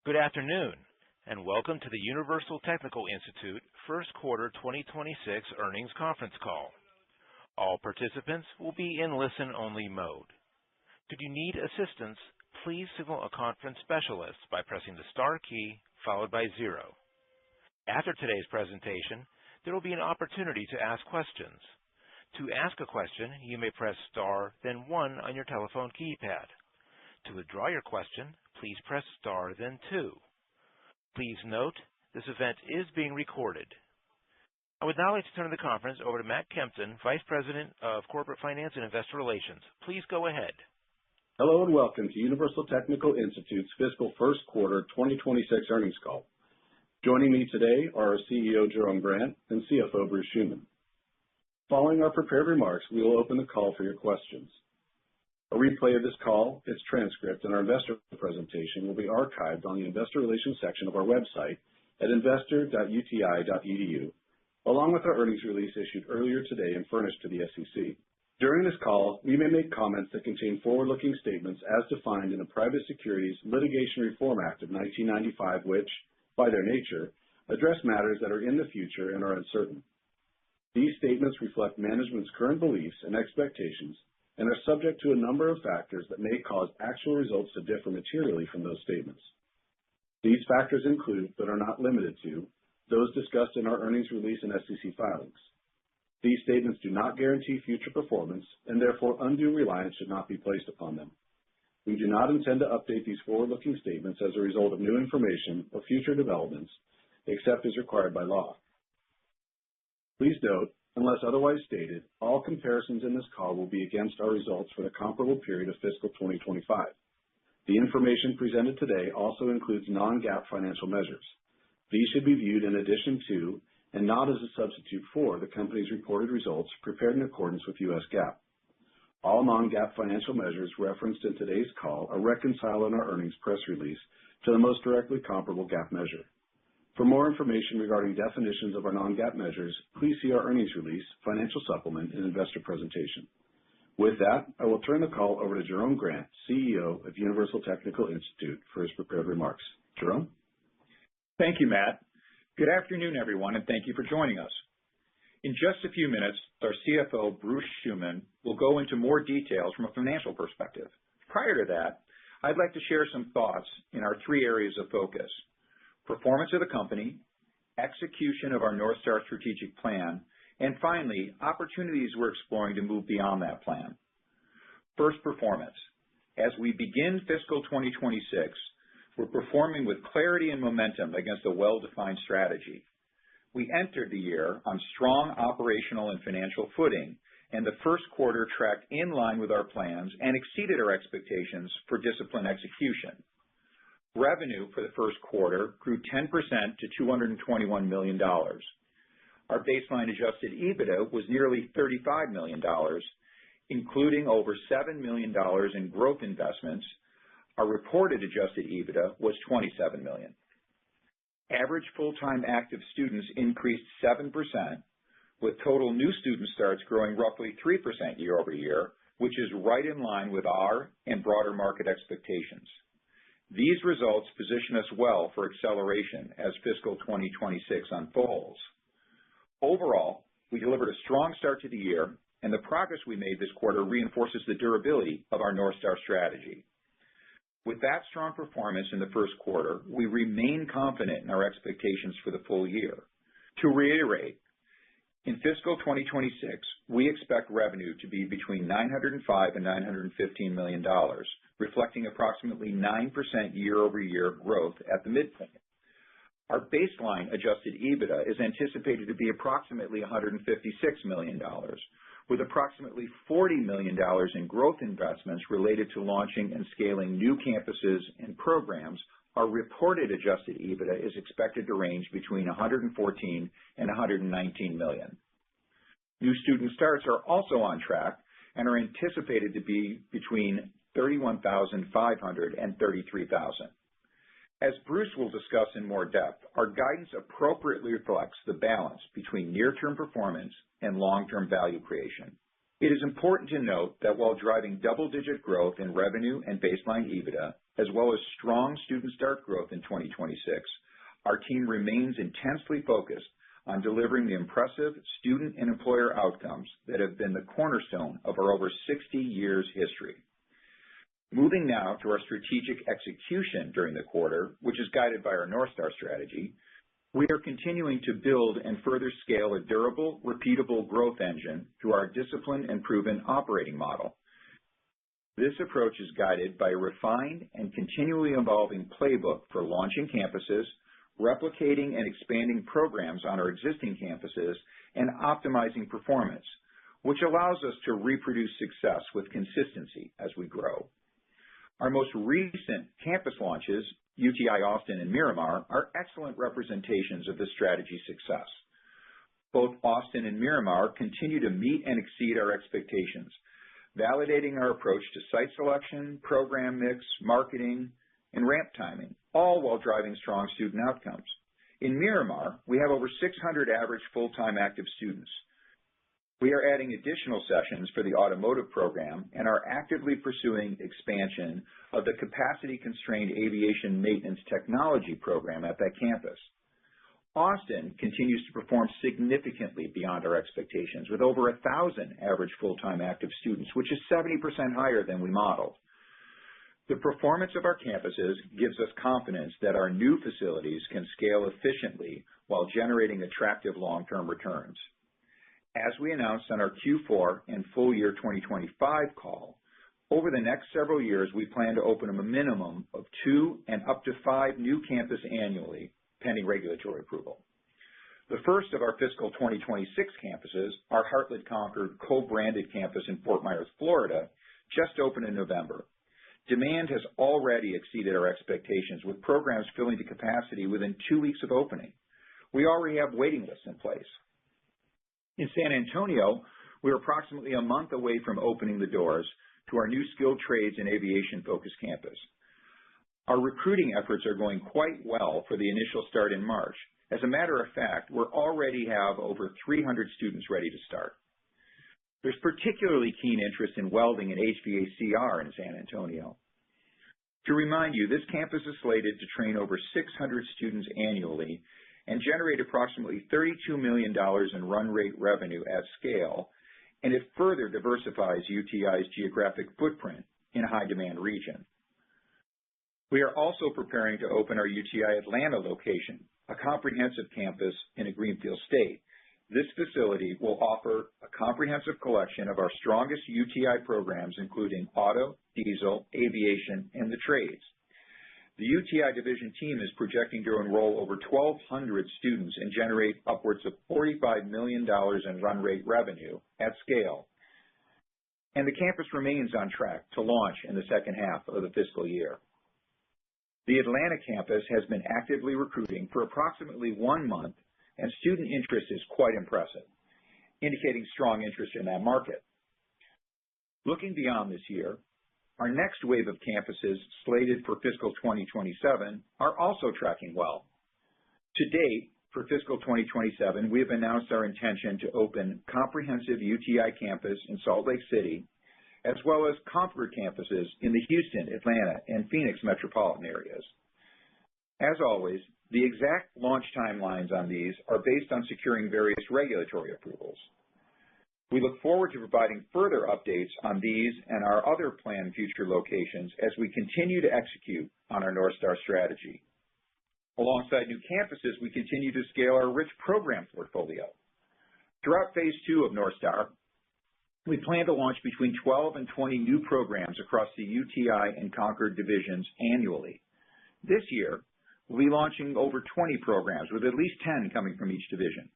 Good afternoon, and welcome to the Universal Technical Institute First Quarter 2026 Earnings Conference Call. All participants will be in listen-only mode. Should you need assistance, please signal a conference specialist by pressing the star key followed by 0. After today's presentation, there will be an opportunity to ask questions. To ask a question, you may press star, then 1 on your telephone keypad. To withdraw your question, please press star, then 2. Please note, this event is being recorded. I would now like to turn the conference over to Matt Kempton, Vice President of Corporate Finance and Investor Relations. Please go ahead. Hello and welcome to Universal Technical Institute's Fiscal First Quarter 2026 Earnings Call. Joining me today are our CEO, Jerome Grant, and CFO, Bruce Schuman. Following our prepared remarks, we will open the call for your questions. A replay of this call, its transcript, and our investor presentation will be archived on the Investor Relations section of our website at investor.uti.edu, along with our earnings release issued earlier today and furnished to the SEC. During this call, we may make comments that contain forward-looking statements as defined in the Private Securities Litigation Reform Act of 1995, which, by their nature, address matters that are in the future and are uncertain. These statements reflect management's current beliefs and expectations and are subject to a number of factors that may cause actual results to differ materially from those statements. These factors include, but are not limited to, those discussed in our earnings release and SEC filings. These statements do not guarantee future performance, and therefore undue reliance should not be placed upon them. We do not intend to update these forward-looking statements as a result of new information or future developments, except as required by law. Please note, unless otherwise stated, all comparisons in this call will be against our results for the comparable period of fiscal 2025. The information presented today also includes non-GAAP financial measures. These should be viewed in addition to, and not as a substitute for, the company's reported results prepared in accordance with U.S. GAAP. All non-GAAP financial measures referenced in today's call are reconciled in our earnings press release to the most directly comparable GAAP measure. For more information regarding definitions of our non-GAAP measures, please see our earnings release, financial supplement, and investor presentation. With that, I will turn the call over to Jerome Grant, CEO of Universal Technical Institute, for his prepared remarks. Jerome? Thank you, Matt. Good afternoon, everyone, and thank you for joining us. In just a few minutes, our CFO, Bruce Schuman, will go into more details from a financial perspective. Prior to that, I'd like to share some thoughts in our 3 areas of focus: performance of the company, execution of our North Star strategic plan, and finally, opportunities we're exploring to move beyond that plan. First, performance. As we begin fiscal 2026, we're performing with clarity and momentum against a well-defined strategy. We entered the year on strong operational and financial footing, and the first quarter tracked in line with our plans and exceeded our expectations for disciplined execution. Revenue for the first quarter grew 10% to $221 million. Our baseline adjusted EBITDA was nearly $35 million, including over $7 million in growth investments. Our reported adjusted EBITDA was $27 million. Average full-time active students increased 7%, with total new student starts growing roughly 3% year over year, which is right in line with our and broader market expectations. These results position us well for acceleration as fiscal 2026 unfolds. Overall, we delivered a strong start to the year, and the progress we made this quarter reinforces the durability of our North Star strategy. With that strong performance in the first quarter, we remain confident in our expectations for the full year. To reiterate, in fiscal 2026, we expect revenue to be between $905 and $915 million, reflecting approximately 9% year-over-year growth at the midpoint. Our baseline adjusted EBITDA is anticipated to be approximately $156 million, with approximately $40 million in growth investments related to launching and scaling new campuses and programs. Our reported adjusted EBITDA is expected to range between $114 and $119 million. New student starts are also on track and are anticipated to be between 31,500 and 33,000. As Bruce will discuss in more depth, our guidance appropriately reflects the balance between near-term performance and long-term value creation. It is important to note that while driving double-digit growth in revenue and baseline EBITDA, as well as strong student start growth in 2026, our team remains intensely focused on delivering the impressive student and employer outcomes that have been the cornerstone of our over 60 years history. Moving now to our strategic execution during the quarter, which is guided by our North Star strategy, we are continuing to build and further scale a durable, repeatable growth engine through our disciplined and proven operating model. This approach is guided by a refined and continually evolving playbook for launching campuses, replicating and expanding programs on our existing campuses, and optimizing performance, which allows us to reproduce success with consistency as we grow. Our most recent campus launches, UTI Austin and Miramar, are excellent representations of this strategy's success. Both Austin and Miramar continue to meet and exceed our expectations, validating our approach to site selection, program mix, marketing, and ramp timing, all while driving strong student outcomes. In Miramar, we have over 600 average full-time active students. We are adding additional sessions for the automotive program and are actively pursuing expansion of the capacity-constrained aviation maintenance technology program at that campus. Austin continues to perform significantly beyond our expectations, with over 1,000 average full-time active students, which is 70% higher than we modeled. The performance of our campuses gives us confidence that our new facilities can scale efficiently while generating attractive long-term returns. As we announced on our Q4 and full year 2025 call, over the next several years, we plan to open a minimum of 2 and up to 5 new campuses annually, pending regulatory approval. The first of our fiscal 2026 campuses, our Heartland Concord co-branded campus in Fort Myers, Florida, just opened in November. Demand has already exceeded our expectations, with programs filling to capacity within 2 weeks of opening. We already have waiting lists in place. In San Antonio, we are approximately a month away from opening the doors to our new skilled trades and aviation-focused campus. Our recruiting efforts are going quite well for the initial start in March. As a matter of fact, we already have over 300 students ready to start. There's particularly keen interest in welding and HVACR in San Antonio. To remind you, this campus is slated to train over 600 students annually and generate approximately $32 million in run rate revenue at scale, and it further diversifies UTI's geographic footprint in a high-demand region. We are also preparing to open our UTI Atlanta location, a comprehensive campus in a greenfield state. This facility will offer a comprehensive collection of our strongest UTI programs, including auto, diesel, aviation, and the trades. The UTI division team is projecting to enroll over 1,200 students and generate upwards of $45 million in run rate revenue at scale. And the campus remains on track to launch in the second half of the fiscal year. The Atlanta campus has been actively recruiting for approximately 1 month, and student interest is quite impressive, indicating strong interest in that market. Looking beyond this year, our next wave of campuses slated for fiscal 2027 are also tracking well. To date, for fiscal 2027, we have announced our intention to open comprehensive UTI campus in Salt Lake City, as well as Concord campuses in the Houston, Atlanta, and Phoenix metropolitan areas. As always, the exact launch timelines on these are based on securing various regulatory approvals. We look forward to providing further updates on these and our other planned future locations as we continue to execute on our North Star strategy. Alongside new campuses, we continue to scale our rich program portfolio. Throughout Phase 2 of North Star, we plan to launch between 12 and 20 new programs across the UTI and Concord divisions annually. This year, we'll be launching over 20 programs, with at least 10 coming from each division.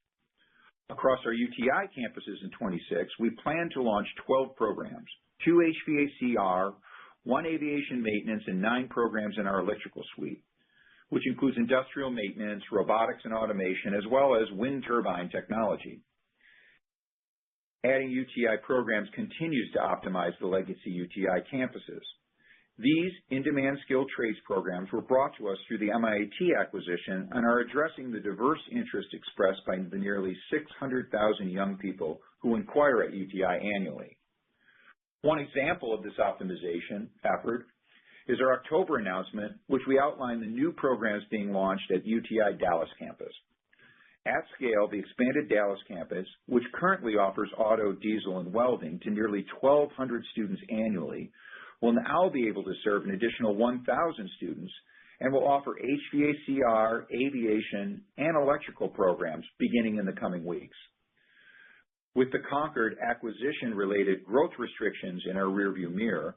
Across our UTI campuses in 26, we plan to launch 12 programs, 2 HVACR, 1 aviation maintenance, and 9 programs in our electrical suite, which includes industrial maintenance, robotics and automation, as well as wind turbine technology. Adding UTI programs continues to optimize the legacy UTI campuses. These in-demand skilled trades programs were brought to us through the MIAT acquisition and are addressing the diverse interest expressed by the nearly 600,000 young people who inquire at UTI annually. One example of this optimization effort is our October announcement, which we outlined the new programs being launched at UTI Dallas campus. At scale, the expanded Dallas campus, which currently offers auto, diesel, and welding to nearly 1,200 students annually, will now be able to serve an additional 1,000 students and will offer HVACR, aviation, and electrical programs beginning in the coming weeks. With the Concord acquisition-related growth restrictions in our rearview mirror,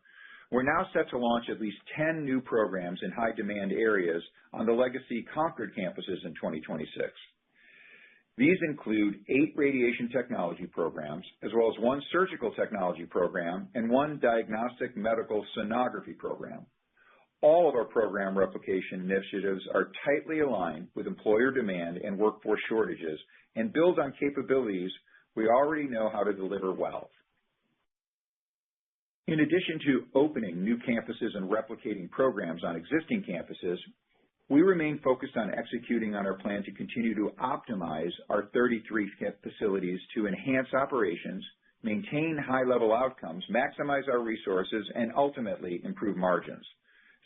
we're now set to launch at least 10 new programs in high-demand areas on the legacy Concord campuses in 2026. These include 8 radiation technology programs, as well as 1 surgical technology program and 1 diagnostic medical sonography program. All of our program replication initiatives are tightly aligned with employer demand and workforce shortages and build on capabilities we already know how to deliver well. In addition to opening new campuses and replicating programs on existing campuses, we remain focused on executing on our plan to continue to optimize our 33 facilities to enhance operations, maintain high-level outcomes, maximize our resources, and ultimately improve margins.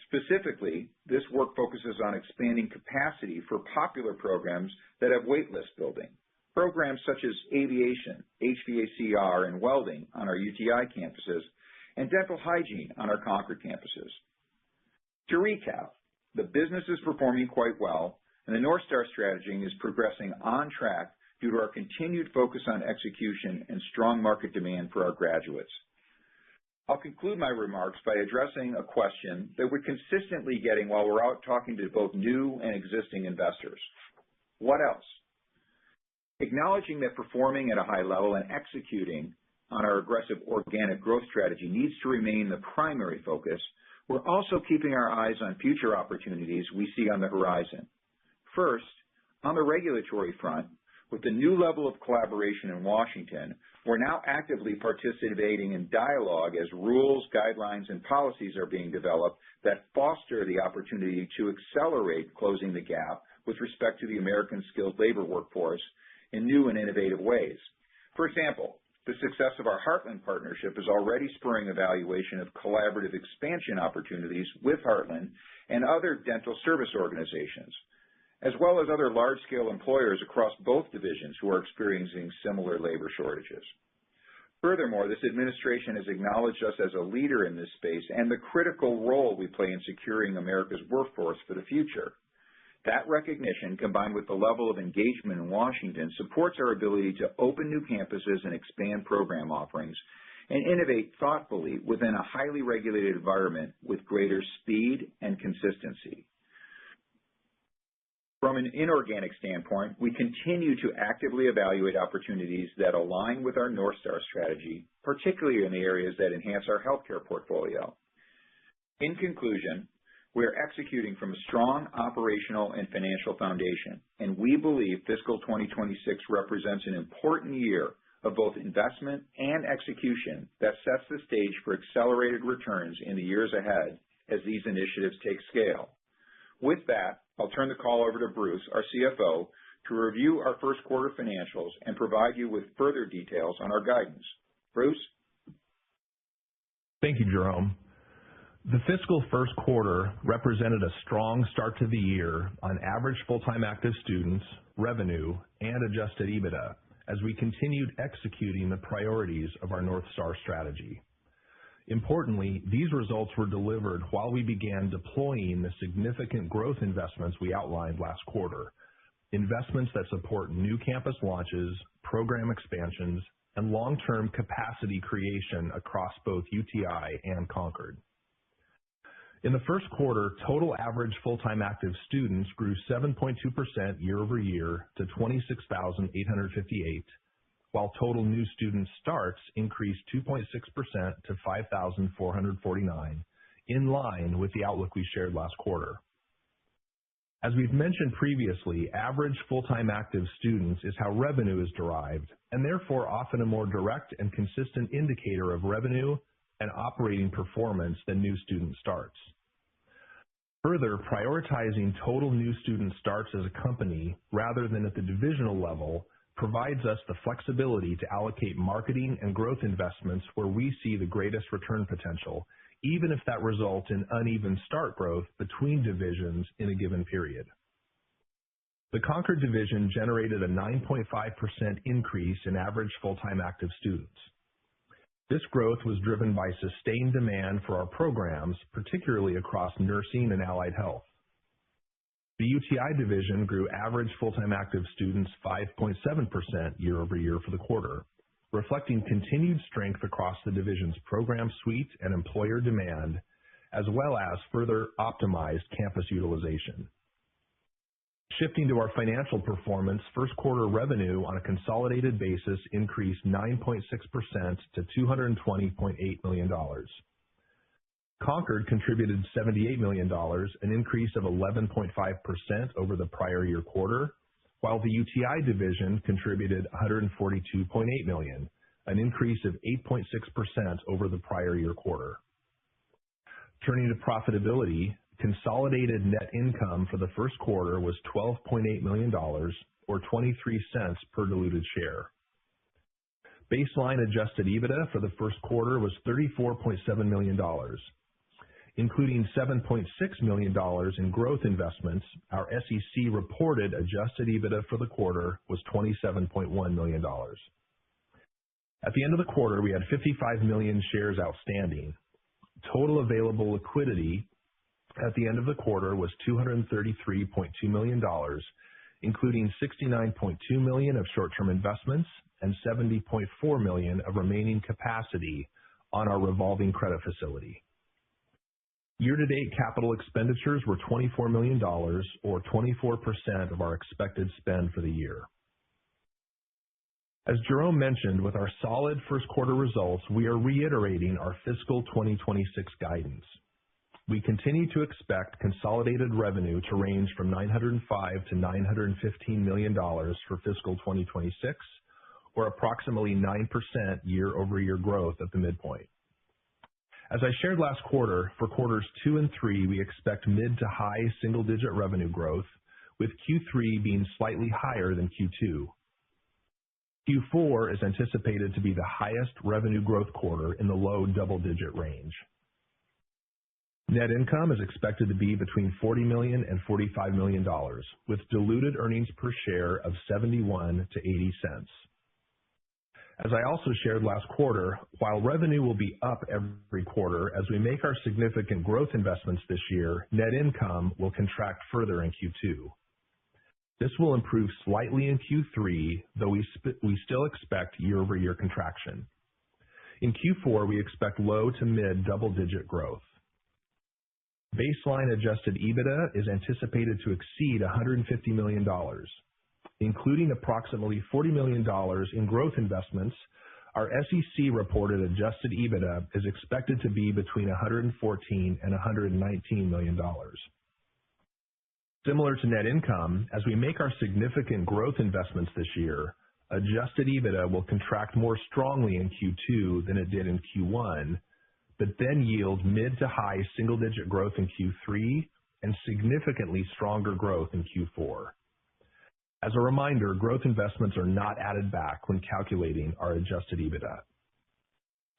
Specifically, this work focuses on expanding capacity for popular programs that have waitlist building, programs such as aviation, HVACR, and welding on our UTI campuses, and dental hygiene on our Concord campuses. To recap, the business is performing quite well, and the North Star strategy is progressing on track due to our continued focus on execution and strong market demand for our graduates. I'll conclude my remarks by addressing a question that we're consistently getting while we're out talking to both new and existing investors. What else? Acknowledging that performing at a high level and executing on our aggressive organic growth strategy needs to remain the primary focus, we're also keeping our eyes on future opportunities we see on the horizon. First, on the regulatory front, with the new level of collaboration in Washington, we're now actively participating in dialogue as rules, guidelines, and policies are being developed that foster the opportunity to accelerate closing the gap with respect to the American skilled labor workforce in new and innovative ways. For example, the success of our Heartland partnership is already spurring evaluation of collaborative expansion opportunities with Heartland and other dental service organizations, as well as other large-scale employers across both divisions who are experiencing similar labor shortages. Furthermore, this administration has acknowledged us as a leader in this space and the critical role we play in securing America's workforce for the future. That recognition, combined with the level of engagement in Washington, supports our ability to open new campuses and expand program offerings and innovate thoughtfully within a highly regulated environment with greater speed and consistency. From an inorganic standpoint, we continue to actively evaluate opportunities that align with our North Star strategy, particularly in the areas that enhance our healthcare portfolio. In conclusion, we are executing from a strong operational and financial foundation, and we believe fiscal 2026 represents an important year of both investment and execution that sets the stage for accelerated returns in the years ahead as these initiatives take scale. With that, I'll turn the call over to Bruce, our CFO, to review our first quarter financials and provide you with further details on our guidance. Bruce? Thank you, Jerome. The fiscal first quarter represented a strong start to the year on average full-time active students, revenue, and adjusted EBITDA as we continued executing the priorities of our North Star strategy. Importantly, these results were delivered while we began deploying the significant growth investments we outlined last quarter, investments that support new campus launches, program expansions, and long-term capacity creation across both UTI and Concord. In the first quarter, total average full-time active students grew 7.2% year over year to 26,858, while total new student starts increased 2.6% to 5,449, in line with the outlook we shared last quarter. As we've mentioned previously, average full-time active students is how revenue is derived, and therefore often a more direct and consistent indicator of revenue and operating performance than new student starts. Further, prioritizing total new student starts as a company rather than at the divisional level provides us the flexibility to allocate marketing and growth investments where we see the greatest return potential, even if that results in uneven start growth between divisions in a given period. The Concord division generated a 9.5% increase in average full-time active students. This growth was driven by sustained demand for our programs, particularly across nursing and allied health. The UTI division grew average full-time active students 5.7% year over year for the quarter, reflecting continued strength across the division's program suite and employer demand, as well as further optimized campus utilization. Shifting to our financial performance, first quarter revenue on a consolidated basis increased 9.6% to $220.8 million. Concord contributed $78 million, an increase of 11.5% over the prior year quarter, while the UTI division contributed $142.8 million, an increase of 8.6% over the prior year quarter. Turning to profitability, consolidated net income for the first quarter was $12.8 million, or 23 cents per diluted share. Baseline adjusted EBITDA for the first quarter was $34.7 million. Including $7.6 million in growth investments, our SEC reported adjusted EBITDA for the quarter was $27.1 million. At the end of the quarter, we had 55 million shares outstanding. Total available liquidity at the end of the quarter was $233.2 million, including $69.2 million of short-term investments and $70.4 million of remaining capacity on our revolving credit facility. Year-to-date capital expenditures were $24 million, or 24% of our expected spend for the year. As Jerome mentioned, with our solid first quarter results, we are reiterating our fiscal 2026 guidance. We continue to expect consolidated revenue to range from $905 to $915 million for fiscal 2026, or approximately 9% year-over-year growth at the midpoint. As I shared last quarter, for quarters 2 and 3, we expect mid to high single-digit revenue growth, with Q3 being slightly higher than Q2. Q4 is anticipated to be the highest revenue growth quarter in the low double-digit range. Net income is expected to be between $40 million and $45 million, with diluted earnings per share of 71 to 80 cents. As I also shared last quarter, while revenue will be up every quarter as we make our significant growth investments this year, net income will contract further in Q2. This will improve slightly in Q3, though we still expect year-over-year contraction. In Q4, we expect low to mid double-digit growth. Baseline adjusted EBITDA is anticipated to exceed $150 million. Including approximately $40 million in growth investments, our SEC reported adjusted EBITDA is expected to be between $114 and $119 million. Similar to net income, as we make our significant growth investments this year, adjusted EBITDA will contract more strongly in Q2 than it did in Q1, but then yield mid to high single-digit growth in Q3 and significantly stronger growth in Q4. As a reminder, growth investments are not added back when calculating our adjusted EBITDA.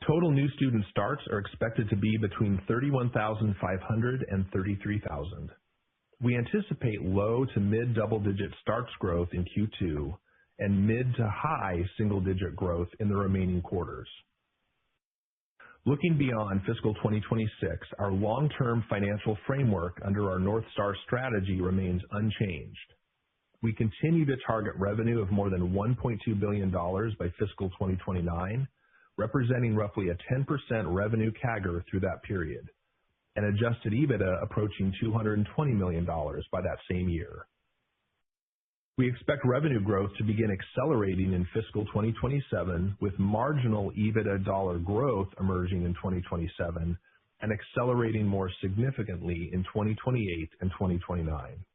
Total new student starts are expected to be between 31,500 and 33,000. We anticipate low to mid double-digit starts growth in Q2 and mid to high single-digit growth in the remaining quarters. Looking beyond fiscal 2026, our long-term financial framework under our North Star strategy remains unchanged. We continue to target revenue of more than $1.2 billion by fiscal 2029, representing roughly a 10% revenue CAGR through that period, and adjusted EBITDA approaching $220 million by that same year. We expect revenue growth to begin accelerating in fiscal 2027, with marginal EBITDA dollar growth emerging in 2027 and accelerating more significantly in 2028 and 2029.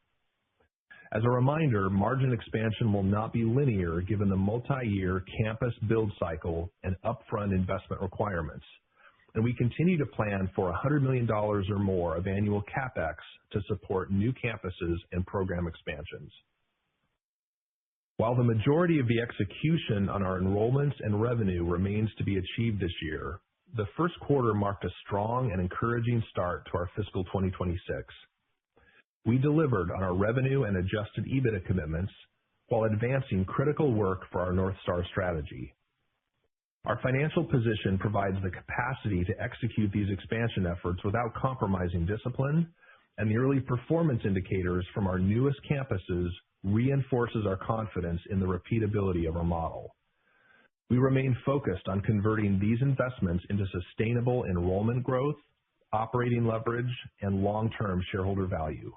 As a reminder, margin expansion will not be linear given the multi-year campus build cycle and upfront investment requirements, and we continue to plan for $100 million or more of annual CapEx to support new campuses and program expansions. While the majority of the execution on our enrollments and revenue remains to be achieved this year, the first quarter marked a strong and encouraging start to our fiscal 2026. We delivered on our revenue and adjusted EBITDA commitments while advancing critical work for our North Star strategy. Our financial position provides the capacity to execute these expansion efforts without compromising discipline, and the early performance indicators from our newest campuses reinforces our confidence in the repeatability of our model. We remain focused on converting these investments into sustainable enrollment growth, operating leverage, and long-term shareholder value.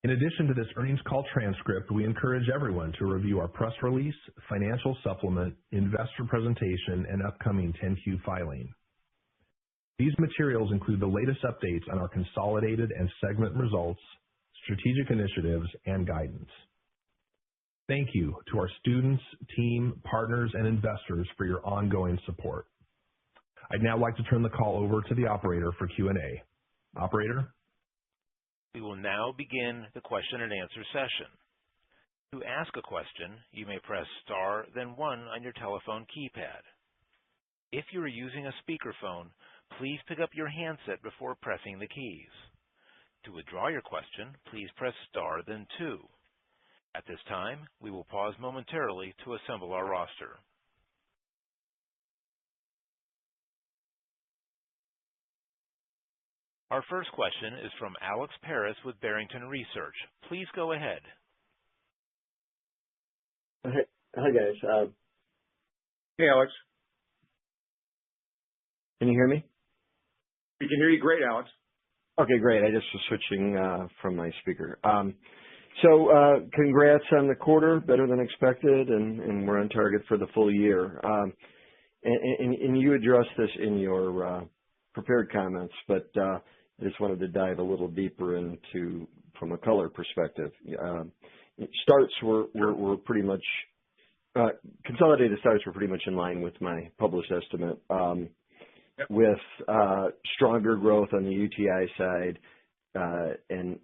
In addition to this earnings call transcript, we encourage everyone to review our press release, financial supplement, investor presentation, and upcoming 10-Q filing. These materials include the latest updates on our consolidated and segment results, strategic initiatives, and guidance. Thank you to our students, team, partners, and investors for your ongoing support. I'd now like to turn the call over to the operator for Q&A. Operator? We will now begin the question and answer session. To ask a question, you may press star, then one on your telephone keypad. If you are using a speakerphone, please pick up your handset before pressing the keys. To withdraw your question, please press star, then two. At this time, we will pause momentarily to assemble our roster. Our first question is from Alex Paris with Barrington Research. Please go ahead. Hi, guys. Hey, Alex. Can you hear me? We can hear you great, Alex. Okay, great. I just was switching from my speaker. Congrats on the quarter, better than expected, and we're on target for the full year. And you addressed this in your prepared comments, but I just wanted to dive a little deeper into from a color perspective. Starts were pretty much consolidated starts were pretty much in line with my published estimate, with stronger growth on the UTI side and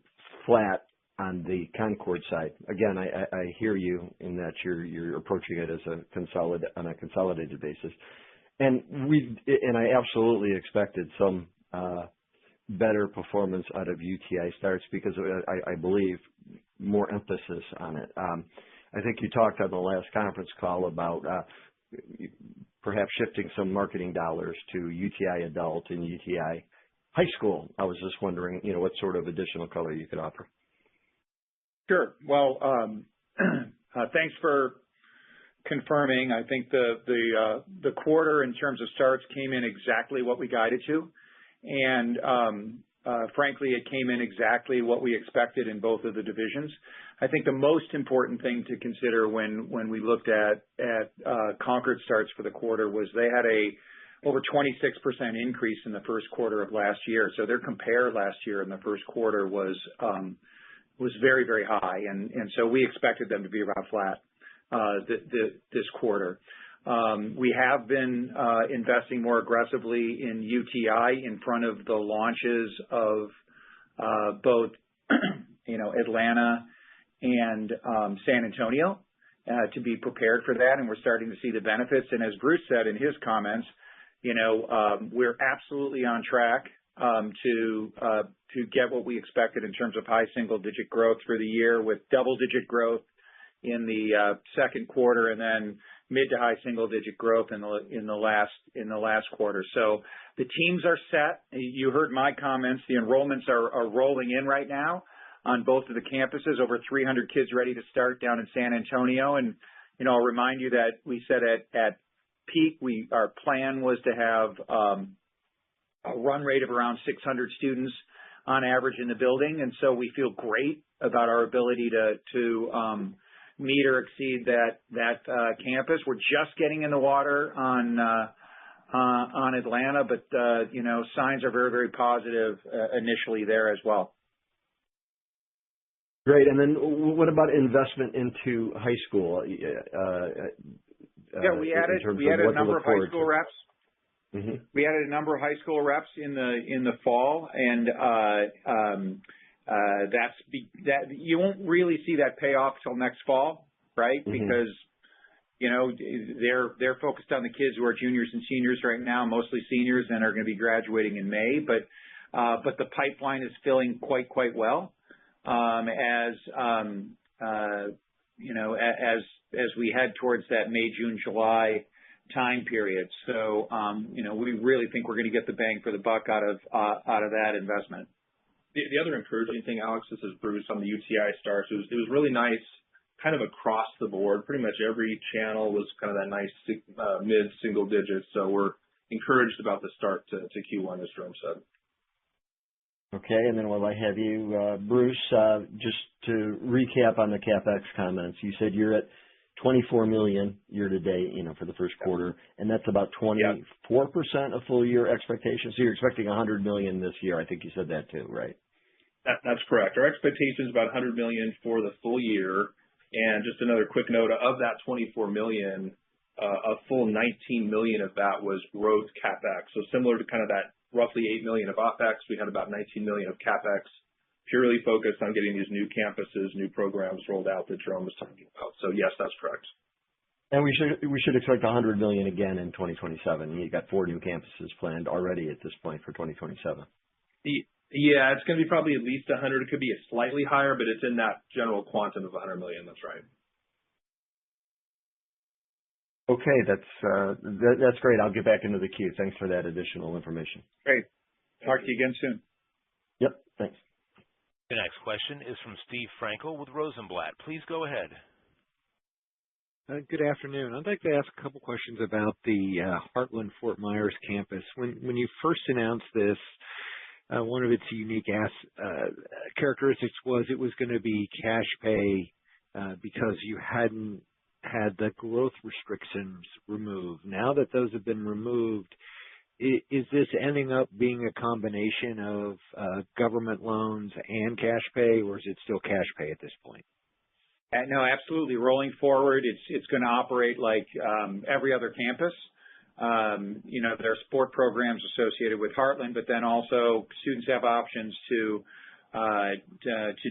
flat on the Concord side. Again, I hear you in that you're approaching it as on a consolidated basis, and I absolutely expected some better performance out of UTI starts because I believe more emphasis on it. I think you talked on the last conference call about perhaps shifting some marketing dollars to UTI adult and UTI high school. I was just wondering, what sort of additional color you could offer. Sure. Well, thanks for confirming. I think the quarter in terms of starts came in exactly what we guided to. And frankly, it came in exactly what we expected in both of the divisions. I think the most important thing to consider when we looked at Concord starts for the quarter was they had over 26% increase in the first quarter of last year. So their compare last year in the first quarter was very, very high. And so we expected them to be around flat this quarter. We have been investing more aggressively in UTI in front of the launches of both Atlanta and San Antonio to be prepared for that, and we're starting to see the benefits. And as Bruce said in his comments, we're absolutely on track to get what we expected in terms of high single-digit growth for the year, with double-digit growth in the second quarter, and then mid to high single-digit growth in the last quarter. So the teams are set. You heard my comments. The enrollments are rolling in right now on both of the campuses. Over 300 kids ready to start down in San Antonio. And I'll remind you that we said at peak, our plan was to have a run rate of around 600 students on average in the building, and so we feel great about our ability to meet or exceed that campus. We're just getting in the water on Atlanta, but signs are very, very positive initially there as well. Great. And then what about investment into high school? We added a number of high school reps. Mm-hmm. We added a number of high school reps in the fall, and you won't really see that pay off till next fall, right? Mm-hmm. Because they're focused on the kids who are juniors and seniors right now, mostly seniors, and are going to be graduating in May. But the pipeline is filling quite well as we head towards that May, June, July time period. So we really think we're going to get the bang for the buck out of that investment. The other encouraging thing, Alex, this is Bruce on the UTI starts. It was really nice, kind of across the board. Pretty much every channel was kind of that nice mid-single digits. So we're encouraged about the start to Q1, as Jerome said. Okay, and then while I have you, Bruce, just to recap on the CapEx comments, you said you're at $24 million year to date, for the first quarter, and that's about 24% of full year expectations. So you're expecting $100 million this year. I think you said that too, right? That's correct. Our expectation is about $100 million for the full year. And just another quick note, of that $24 million, a full $19 million of that was growth CapEx. So similar to kind of that roughly $8 million of OpEx, we had about $19 million of CapEx, purely focused on getting these new campuses, new programs rolled out that Jerome was talking about. So yes, that's correct. And we should expect $100 million again in 2027. You got 4 new campuses planned already at this point for 2027. Yeah, it's going to be probably at least 100. It could be slightly higher, but it's in that general quantum of 100 million. That's right. Okay, that's great. I'll get back into the queue. Thanks for that additional information. Great. Talk to you again soon. Yep, thanks. The next question is from Steve Frankel with Rosenblatt. Please go ahead. Good afternoon. I'd like to ask a couple questions about the Heartland Fort Myers campus. When you first announced this, one of its unique characteristics was it was going to be cash pay because you hadn't had the growth restrictions removed. Now that those have been removed, is this ending up being a combination of government loans and cash pay, or is it still cash pay at this point? No, absolutely. Rolling forward, it's going to operate like every other campus. There are sport programs associated with Heartland, but then also students have options to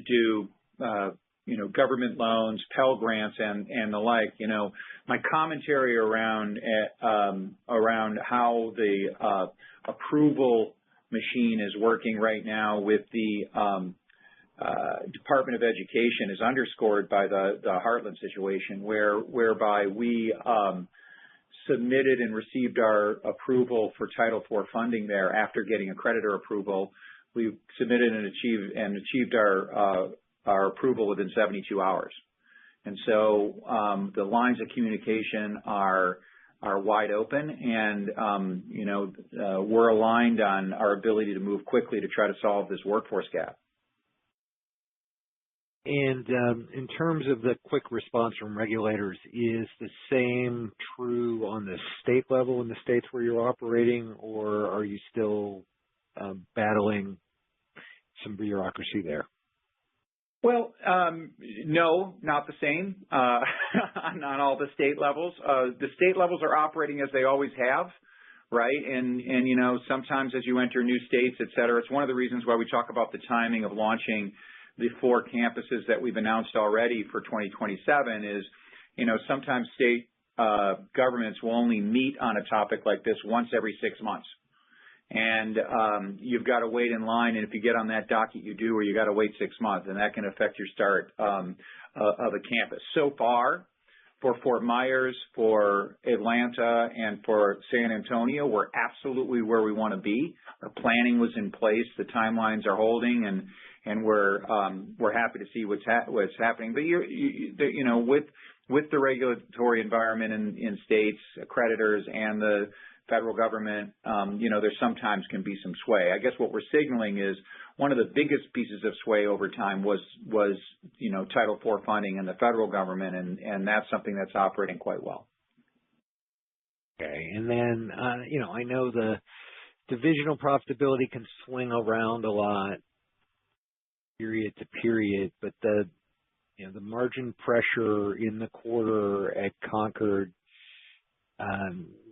do government loans, Pell Grants, and the like. My commentary around how the approval machine is working right now with the Department of Education is underscored by the Heartland situation, whereby we submitted and received our approval for Title IV funding there after getting accreditor approval. We submitted and achieved our approval within 72 hours. And so the lines of communication are wide open, and we're aligned on our ability to move quickly to try to solve this workforce gap. And in terms of the quick response from regulators, is the same true on the state level in the states where you're operating, or are you still battling some bureaucracy there? Well, no, not the same on all the state levels. The state levels are operating as they always have, right? And sometimes as you enter new states, et cetera, it's one of the reasons why we talk about the timing of launching the 4 campuses that we've announced already for 2027 is, sometimes state governments will only meet on a topic like this once every 6 months. And you've got to wait in line, and if you get on that docket, you do, or you got to wait 6 months, and that can affect your start of a campus. So far, for Fort Myers, for Atlanta, and for San Antonio, we're absolutely where we want to be. Our planning was in place, the timelines are holding, and we're happy to see what's happening. But with the regulatory environment in states, accreditors, and the federal government, there sometimes can be some sway. I guess what we're signaling is one of the biggest pieces of sway over time was Title IV funding and the federal government, and that's something that's operating quite well. Okay, and then I know the divisional profitability can swing around a lot, period to period, but the margin pressure in the quarter at Concord,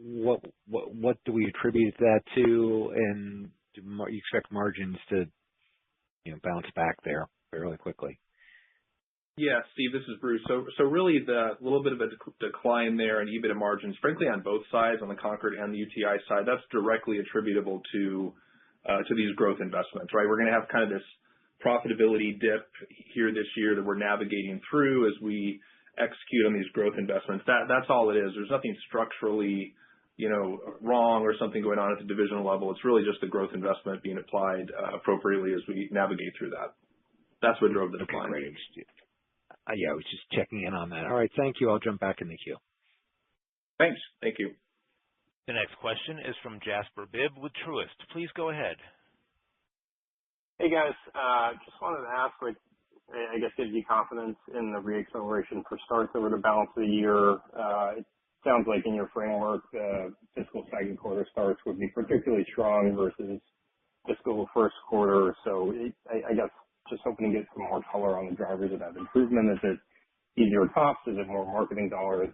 what do we attribute that to, and do you expect margins to bounce back there fairly quickly? Yeah, Steve, this is Bruce. So really the little bit of a decline there in EBITDA margins, frankly, on both sides, on the Concord and the UTI side, that's directly attributable to these growth investments, right? We're going to have kind of this profitability dip here this year that we're navigating through as we execute on these growth investments. That's all it is. There's nothing structurally, wrong or something going on at the divisional level. It's really just the growth investment being applied appropriately as we navigate through that. That's what drove the decline. Okay, great. Yeah, I was just checking in on that. All right, thank you. I'll jump back in the queue. Thanks. Thank you. The next question is from Jasper Bibb with Truist. Please go ahead. Hey, guys. Just wanted to ask, I guess, gives you confidence in the reacceleration for starts over the balance of the year. It sounds like in your framework, fiscal second quarter starts would be particularly strong versus fiscal first quarter. So I guess just hoping to get some more color on the drivers of that improvement. Is it easier comps? Is it more marketing dollars?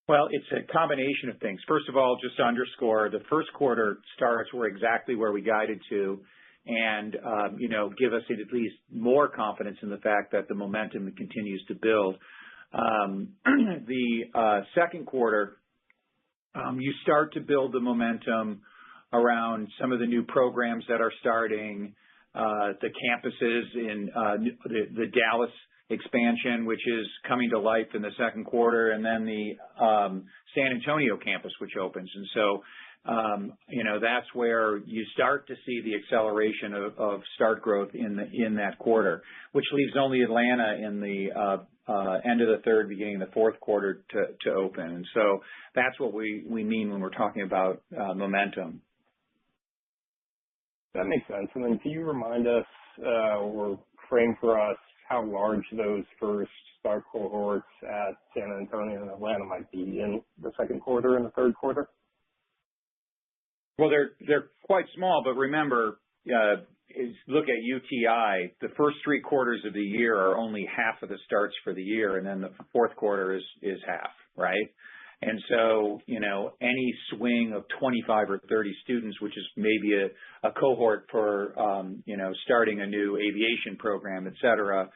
Well, it's a combination of things. First of all, just to underscore, the first quarter starts were exactly where we guided to and, give us at least more confidence in the fact that the momentum continues to build. The second quarter, you start to build the momentum around some of the new programs that are starting, the campuses in the Dallas expansion, which is coming to life in the second quarter, and then the San Antonio campus, which opens. And so, that's where you start to see the acceleration of start growth in that quarter, which leaves only Atlanta in the end of the third, beginning of the fourth quarter to open. And so that's what we mean when we're talking about momentum. That makes sense. And then can you remind us or frame for us how large those first start cohorts at San Antonio and Atlanta might be in the second quarter and the third quarter? Well, they're quite small, but remember, look at UTI. The first 3 quarters of the year are only half of the starts for the year, and then the fourth quarter is half, right? And so, any swing of 25 or 30 students, which is maybe a cohort for, starting a new aviation program, et cetera,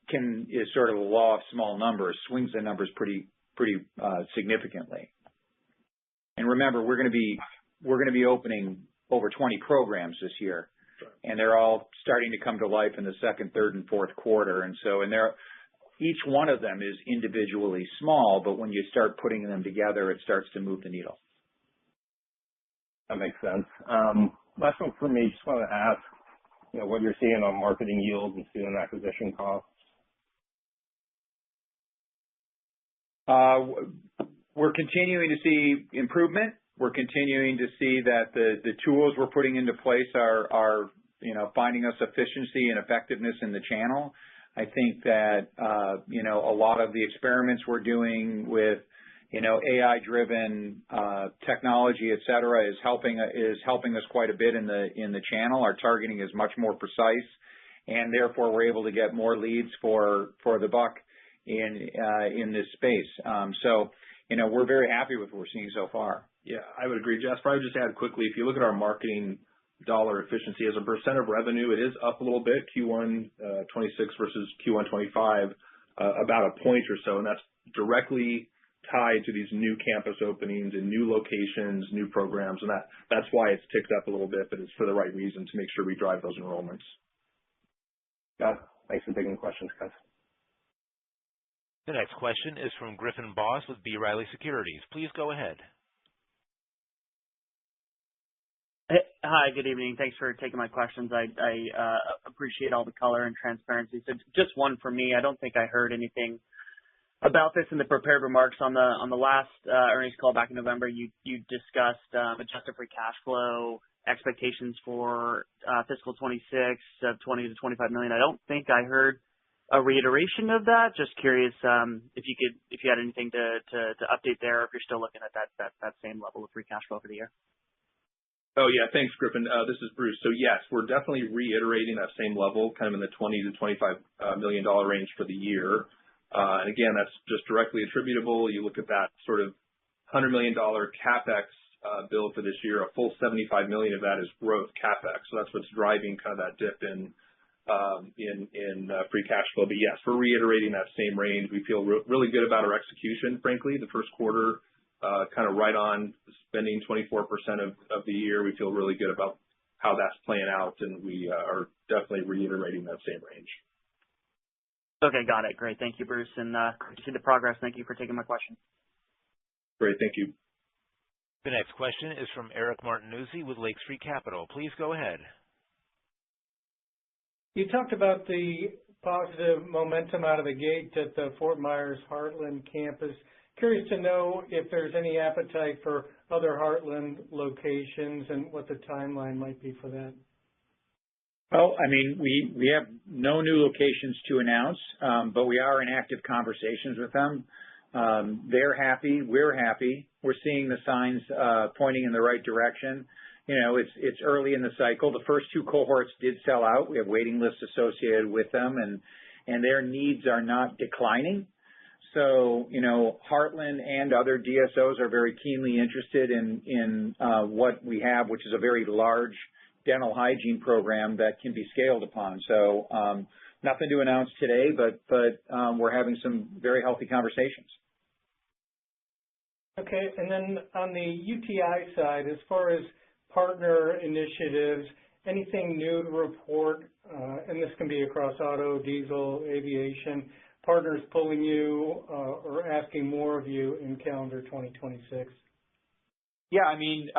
is sort of a law of small numbers, swings the numbers pretty significantly. And remember, we're going to be opening over 20 programs this year, and they're all starting to come to life in the second, third, and fourth quarter. And so, each one of them is individually small, but when you start putting them together, it starts to move the needle. That makes sense. Last one for me, just want to ask, what you're seeing on marketing yields and student acquisition costs. We're continuing to see improvement. We're continuing to see that the tools we're putting into place are finding us efficiency and effectiveness in the channel. I think that, a lot of the experiments we're doing with, AI-driven technology, et cetera, is helping us quite a bit in the channel. Our targeting is much more precise, and therefore we're able to get more leads for the buck in this space. So, we're very happy with what we're seeing so far. Yeah, I would agree, Jasper. I would just add quickly, if you look at our marketing dollar efficiency as a percent of revenue, it is up a little bit, Q1 26 versus Q1 25, about a point or so, and that's directly tied to these new campus openings and new locations, new programs, and that's why it's ticked up a little bit, but it's for the right reason to make sure we drive those enrollments. Got it. Thanks for taking the questions, guys. The next question is from Griffin Boss with B. Riley Securities. Please go ahead. Hi, good evening. Thanks for taking my questions. I appreciate all the color and transparency. So just one for me. I don't think I heard anything about this in the prepared remarks on the last earnings call back in November. You discussed adjusted free cash flow expectations for fiscal 26 of 20 to 25 million. I don't think I heard a reiteration of that. Just curious if you had anything to update there, or if you're still looking at that same level of free cash flow for the year. Oh, yeah. Thanks, Griffin. This is Bruce. So, yes, we're definitely reiterating that same level, kind of in the $20 to $25 million range for the year. And again, that's just directly attributable. You look at that sort of $100 million CapEx bill for this year, a full $75 million of that is growth CapEx. So that's what's driving kind of that dip in in free cash flow. But yes, we're reiterating that same range. We feel really good about our execution, frankly. The first quarter, kind of right on spending 24% of the year. We feel really good about how that's playing out, and we are definitely reiterating that same range. Okay, got it. Great. Thank you, Bruce. And great to see the progress. Thank you for taking my question. Great. Thank you. The next question is from Eric Martinuzzi with Lake Street Capital. Please go ahead. You talked about the positive momentum out of the gate at the Fort Myers Heartland campus. Curious to know if there's any appetite for other Heartland locations and what the timeline might be for that. Well, I mean, we have no new locations to announce, but we are in active conversations with them. They're happy. We're happy. We're seeing the signs pointing in the right direction. You know, it's early in the cycle. The first 2 cohorts did sell out. We have waiting lists associated with them, and their needs are not declining. So, you know, Heartland and other DSOs are very keenly interested in what we have, which is a very large dental hygiene program that can be scaled upon. So, nothing to announce today, but we're having some very healthy conversations. Okay, and then on the UTI side, as far as partner initiatives, anything new to report, and this can be across auto, diesel, aviation, partners pulling you or asking more of you in calendar 2026? Yeah, I mean,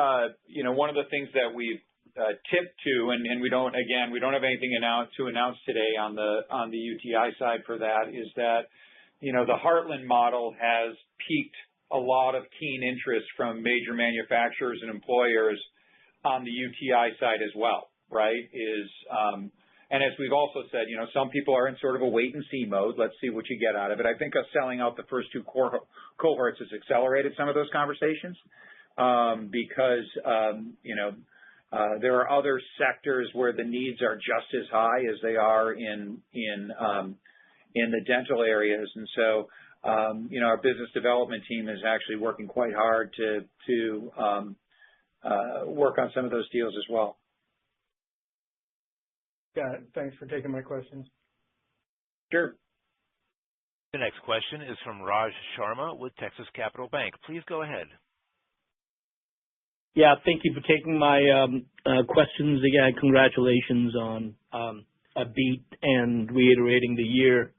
you know, one of the things that we've tipped to, and we don't have anything to announce today on the UTI side for that, is that, you know, the Heartland model has piqued a lot of keen interest from major manufacturers and employers on the UTI side as well, right? And as we've also said, you know, some people are in sort of a wait and see mode. Let's see what you get out of it. I think us selling out the first 2 cohorts has accelerated some of those conversations because, you know, there are other sectors where the needs are just as high as they are in the dental areas. And so, you know, our business development team is actually working quite hard to work on some of those deals as well. Got it. Thanks for taking my questions. Sure. The next question is from Raj Sharma with Texas Capital Bank. Please go ahead. Yeah, thank you for taking my questions. Again, congratulations on a beat and reiterating the year.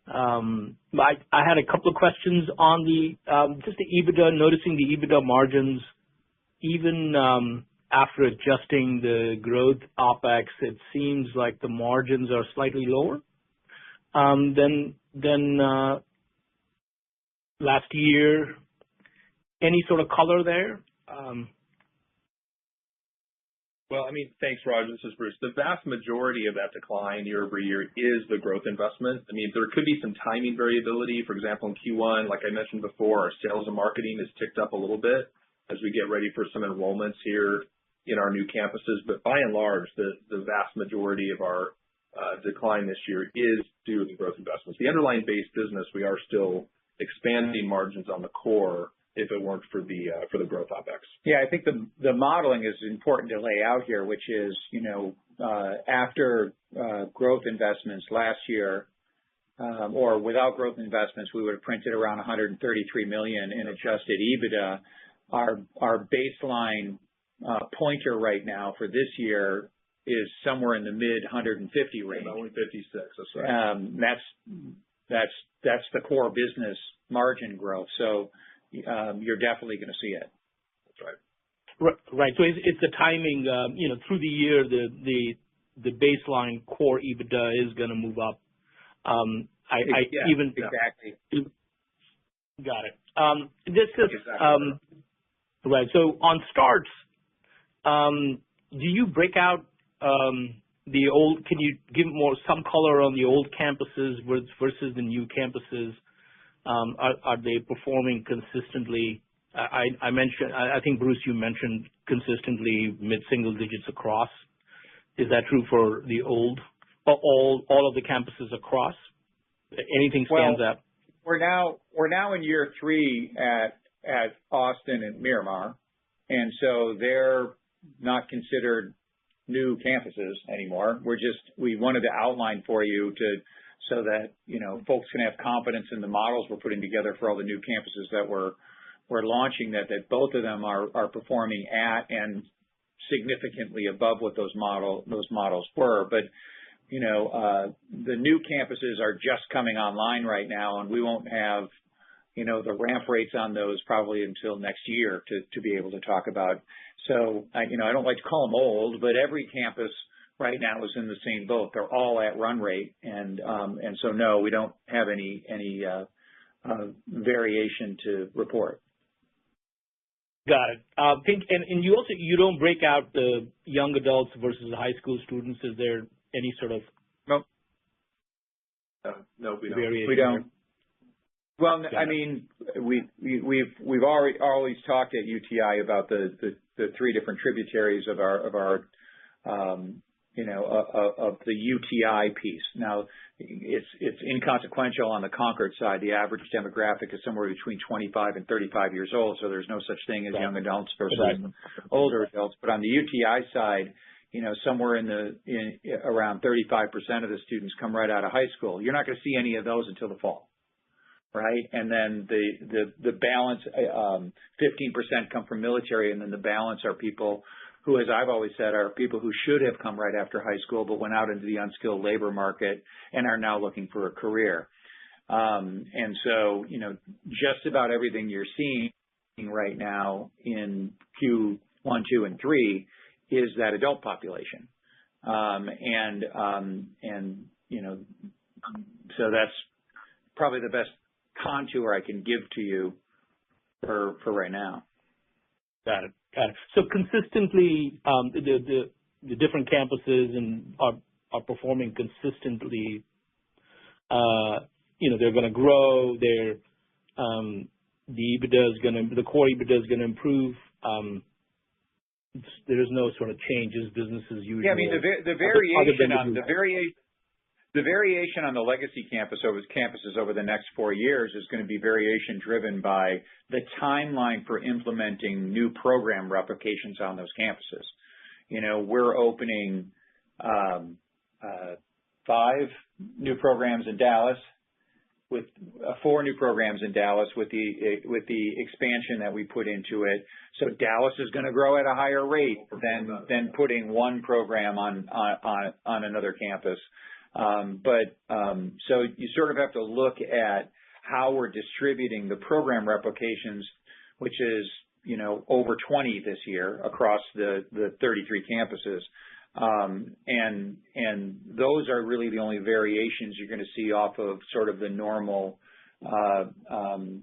I had a couple of questions on just the EBITDA, noticing the EBITDA margins, even after adjusting the growth OpEx, it seems like the margins are slightly lower than last year. Any sort of color there? Well, I mean, thanks, Raj. This is Bruce. The vast majority of that decline year over year is the growth investment. I mean, there could be some timing variability. For example, in Q1, like I mentioned before, our sales and marketing has ticked up a little bit as we get ready for some enrollments here in our new campuses. But by and large, the vast majority of our decline this year is due to the growth investments. The underlying base business, we are still expanding margins on the core if it weren't for the growth OpEx. Yeah, I think the modeling is important to lay out here, which is, you know, after growth investments last year, or without growth investments, we would have printed around $133 million in adjusted EBITDA. Our baseline pointer right now for this year is somewhere in the mid 150 range. Only 56. That's right. That's the core business margin growth. So you're definitely going to see it. That's right. Right. So it's the timing. You know, through the year, the baseline core EBITDA is going to move up. Exactly. Got it. This is right. So on starts, do you break out the old? Can you give some color on the old campuses versus the new campuses? Are they performing consistently? I mentioned. I think Bruce, you mentioned consistently mid-single digits across. Is that true for the old, all of the campuses across? Anything stands out? We're now in year 3 at Austin and Miramar, and so they're not considered new campuses anymore. We wanted to outline for you so that, folks can have confidence in the models we're putting together for all the new campuses that we're launching, that both of them are performing at and significantly above what those models were. But, the new campuses are just coming online right now, and we won't have, the ramp rates on those probably until next year to be able to talk about. So, I don't like to call them old, but every campus right now is in the same boat. They're all at run rate, and so no, we don't have any variation to report. Got it. And you don't break out the young adults versus the high school students. Is there any sort of No, we don't. variation? We don't. Well, Got I it. mean, we've always talked at UTI about the three different tributaries of our of the UTI piece. Now, it's inconsequential on the Concord side. The average demographic is somewhere between 25 and 35 years old, so there's no such thing as young adults versus older adults. But on the UTI side, somewhere around 35% of the students come right out of high school. You're not going to see any of those until the fall, right? And then the balance, 15% come from military, and then the balance are people who, as I've always said, are people who should have come right after high school but went out into the unskilled labor market and are now looking for a career. And so, just about everything you're seeing right now in Q1, 2, and 3 is that adult population. So that's probably the best contour I can give to you for right now. Got it. So consistently, the different campuses are performing consistently. They're going to grow. The core EBITDA is going to improve. There is no sort of changes, business as usual. Yeah, I mean the variation on the legacy campuses over the next 4 years is going to be variation driven by the timeline for implementing new program replications on those campuses. We're opening 5 new programs in Dallas, with 4 new programs in Dallas with the expansion that we put into it. So Dallas is going to grow at a higher rate than putting one program on another campus. So you sort of have to look at how we're distributing the program replications, which is, over 20 this year across the 33 campuses. And those are really the only variations you're going to see off of sort of the normal run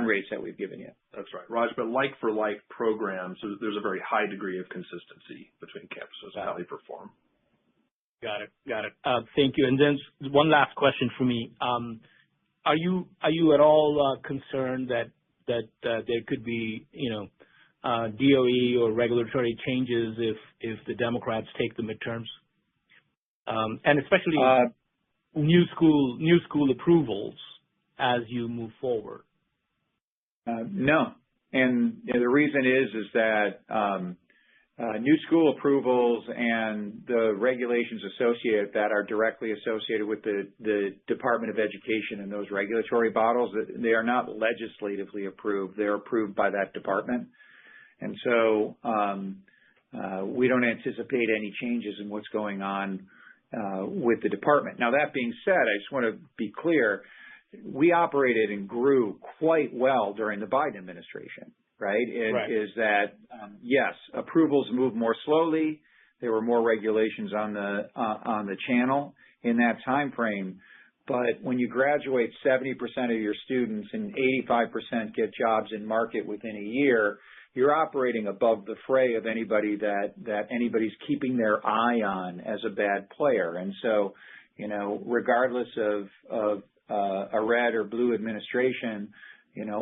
rates that we've given you. That's right, Raj. But like for like programs, there's a very high degree of consistency between campuses and how they perform. Got it. Thank you. And then one last question for me. Are you at all concerned that there could be, DOE or regulatory changes if the Democrats take the midterms, and especially new school approvals as you move forward? No, and the reason is that new school approvals and the regulations associated with that are directly associated with the Department of Education and those regulatory bottles. They are not legislatively approved. They're approved by that department. And so we don't anticipate any changes in what's going on with the department. Now, that being said, I just want to be clear, we operated and grew quite well during the Biden administration. Right? Is that, yes, approvals move more slowly. There were more regulations on the channel in that time frame. But when you graduate 70% of your students and 85% get jobs in market within a year, you're operating above the fray of anybody that anybody's keeping their eye on as a bad player. And so, regardless of a red or blue administration,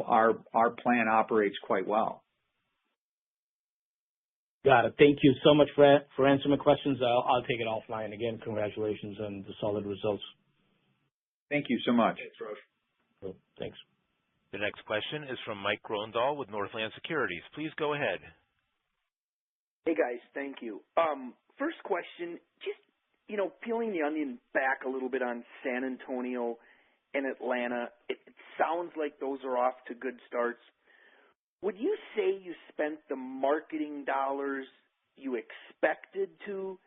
our plan operates quite well. Got it. Thank you so much for answering my questions. I'll take it offline. Again, congratulations on the solid results. Thank you so much. Thanks, Raj. Thanks. The next question is from Mike Grondahl with Northland Securities. Please go ahead. Hey, guys. Thank you. first question, just, peeling the onion back a little bit on San Antonio and Atlanta, it sounds like those are off to good starts. Would you say you spent the marketing dollars you expected to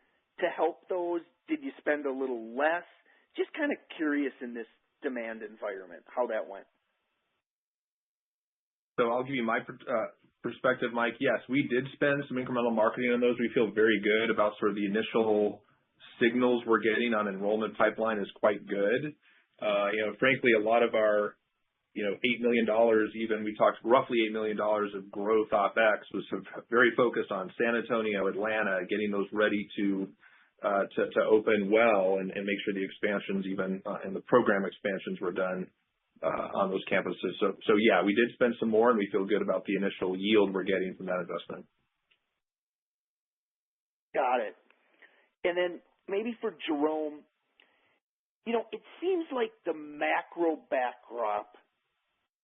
help those? Did you spend a little less? Just kind of curious in this demand environment, how that went. So I'll give you my perspective, Mike. Yes, we did spend some incremental marketing on those. We feel very good about sort of the initial signals we're getting on enrollment pipeline is quite good. Frankly, a lot of our, $8 million even, we talked roughly $8 million of growth OpEx was very focused on San Antonio, Atlanta, getting those ready to open well and make sure the expansions even and the program expansions were done on those campuses. So yeah, we did spend some more and we feel good about the initial yield we're getting from that investment. Got it. And then maybe for Jerome, it seems like the macro backdrop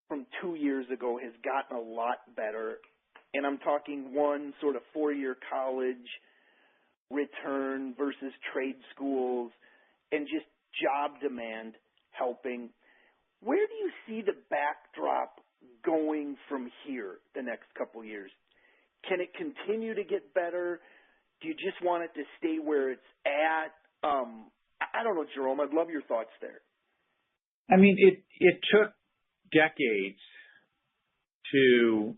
from 2 years ago has gotten a lot better. And I'm talking one sort of 4-year college return versus trade schools and just job demand helping. Where do you see the backdrop going from here the next couple of years? Can it continue to get better? Do you just want it to stay where it's at? I don't know, Jerome. I'd love your thoughts there. I mean, it took decades to,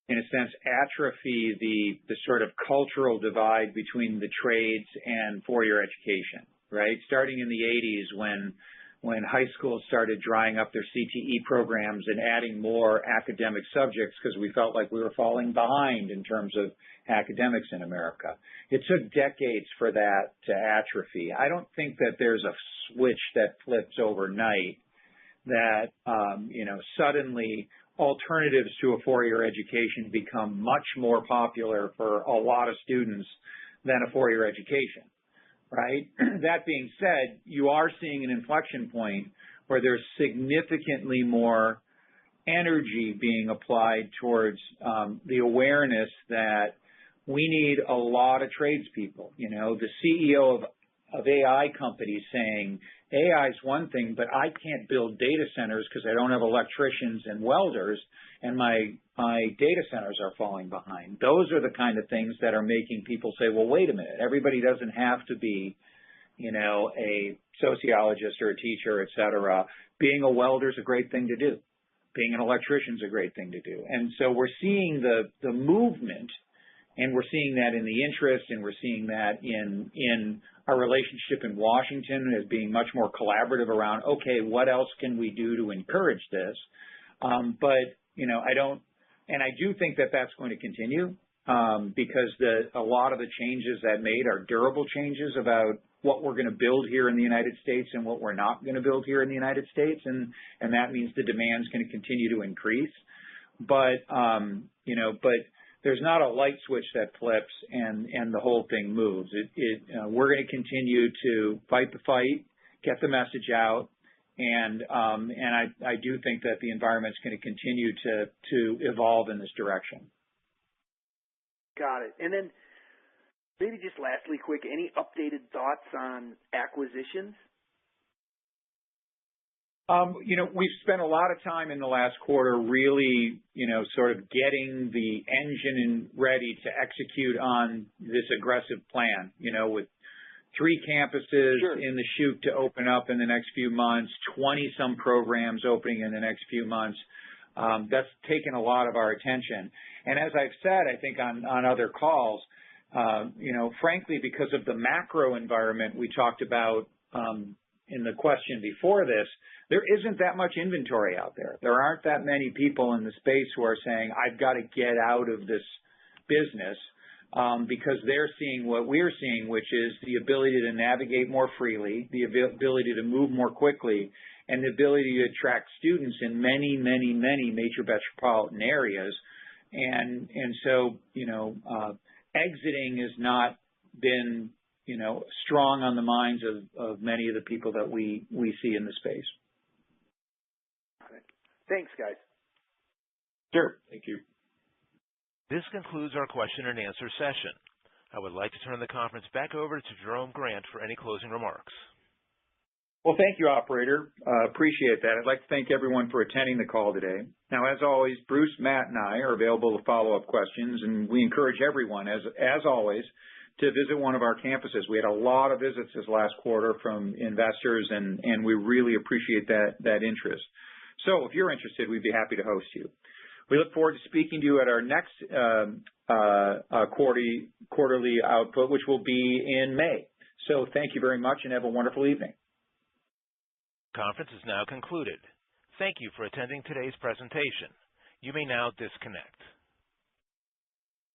in a sense, atrophy the sort of cultural divide between the trades and 4-year education, right? Starting in the 80s when high schools started drying up their CTE programs and adding more academic subjects because we felt like we were falling behind in terms of academics in America. It took decades for that to atrophy. I don't think that there's a switch that flips overnight that, suddenly alternatives to a 4-year education become much more popular for a lot of students than a 4-year education. Right? That being said, you are seeing an inflection point where there's significantly more energy being applied towards the awareness that we need a lot of tradespeople. The CEO of AI companies saying AI is one thing, but I can't build data centers because I don't have electricians and welders, and my data centers are falling behind. Those are the kind of things that are making people say, well, wait a minute, everybody doesn't have to be, a sociologist or a teacher, et cetera. Being a welder is a great thing to do. Being an electrician is a great thing to do. And so we're seeing the movement, and we're seeing that in the interest, and we're seeing that in our relationship in Washington as being much more collaborative around, okay, what else can we do to encourage this? I do think that that's going to continue because a lot of the changes that made are durable changes about what we're going to build here in the United States and what we're not going to build here in the United States, and that means the demand is going to continue to increase. But there's not a light switch that flips and the whole thing moves. We're going to continue to fight the fight, get the message out, and I do think that the environment's going to continue to evolve in this direction. Got it. And then maybe just lastly, quick, any updated thoughts on acquisitions? We've spent a lot of time in the last quarter really, sort of getting the engine ready to execute on this aggressive plan, with 3 campuses in the chute to open up in the next few months, 20-some programs opening in the next few months. That's taken a lot of our attention. And as I've said, I think on other calls, frankly, because of the macro environment we talked about in the question before this, there isn't that much inventory out there. There aren't that many people in the space who are saying, I've got to get out of this business because they're seeing what we're seeing, which is the ability to navigate more freely, the ability to move more quickly, and the ability to attract students in many, many, many major metropolitan areas. And so, exiting has not been, strong on the minds of many of the people that we see in the space. All right. Thanks, guys. Sure. Thank you. This concludes our question and answer session. I would like to turn the conference back over to Jerome Grant for any closing remarks. Well, thank you, operator. Appreciate that. I'd like to thank everyone for attending the call today. Now, as always, Bruce, Matt, and I are available to follow up questions, and we encourage everyone, as always, to visit one of our campuses. We had a lot of visits this last quarter from investors, and we really appreciate that interest. So if you're interested, we'd be happy to host you. We look forward to speaking to you at our next quarterly output, which will be in May. So thank you very much and have a wonderful evening. Conference is now concluded. Thank you for attending today's presentation. You may now disconnect.